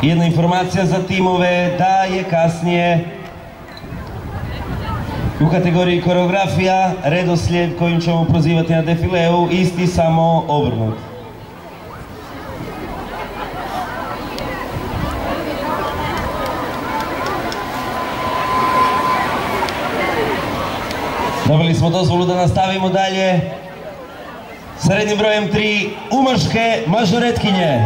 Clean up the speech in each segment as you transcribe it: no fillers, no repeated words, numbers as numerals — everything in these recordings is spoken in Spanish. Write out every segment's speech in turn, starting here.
Jedna informacija za timove da je kasnije u kategoriji koreografija redoslijed kojim ćemo prozivati na defileu isti, samo obrnut. Dobili smo dozvolu da nastavimo dalje sa rednim brojem 3, umaške mažoretkinje.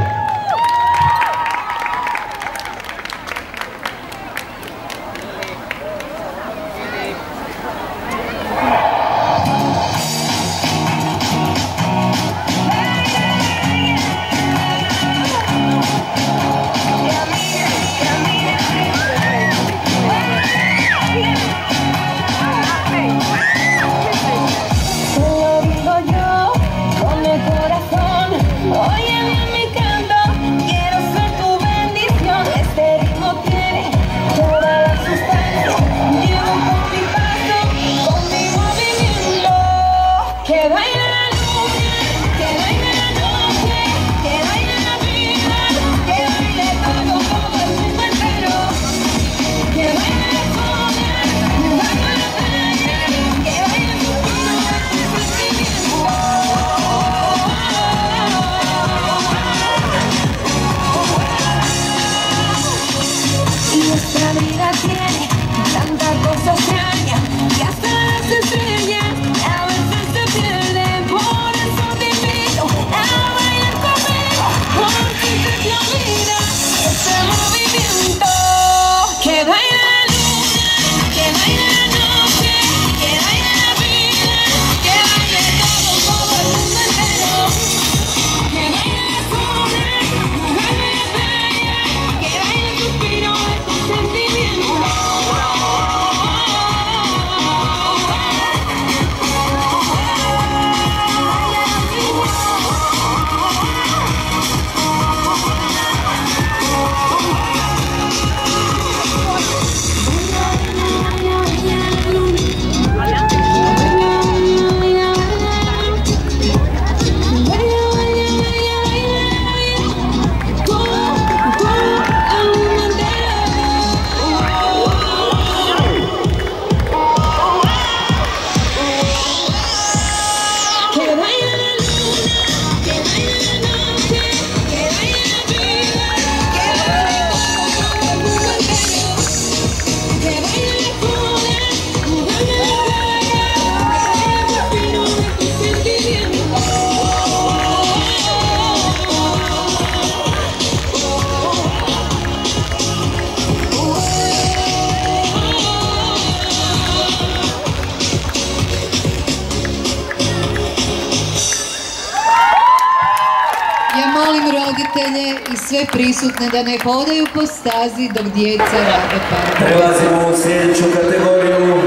I sve prisutne da ne hodaju po stazi dok djeca rade parabola. Prelazimo u sljedeću kategoriju.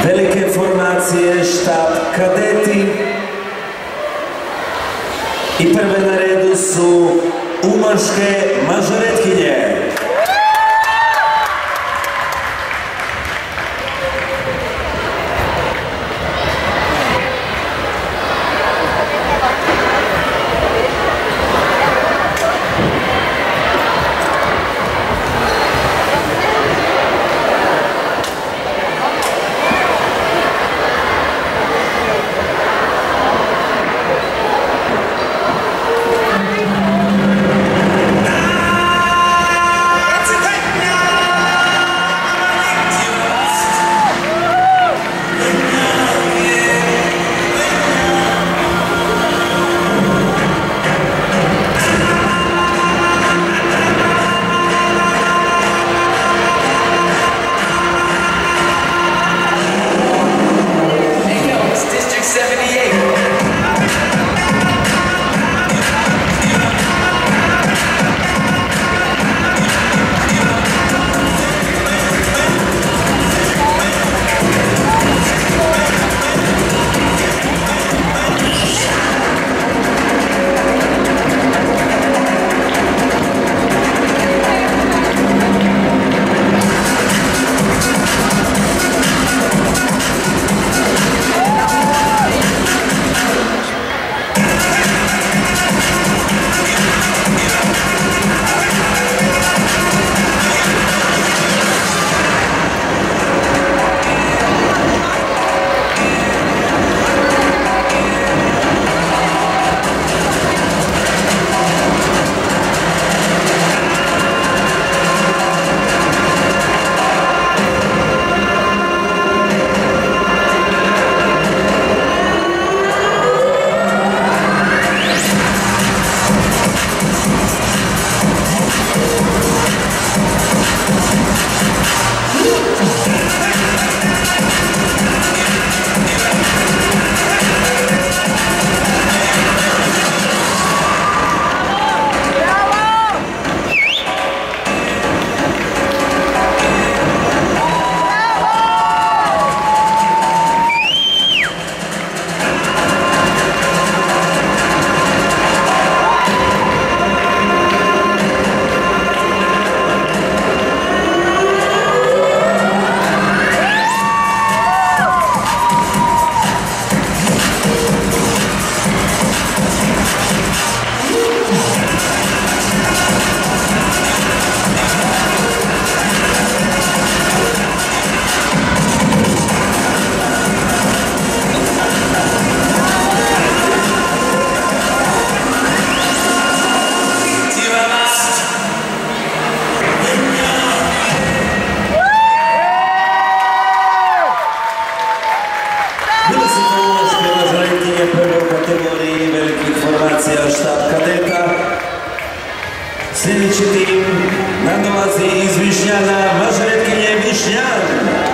Velike formacije, štab kadeti. I prve na redu su umaške mažoretkinje. Bili su to uvažke mažoretkinje prve u kategoriji velikih formacija štab kadeta. Sljedeći tim nam dolazi iz Višnjana mažoretkinje Višnjan.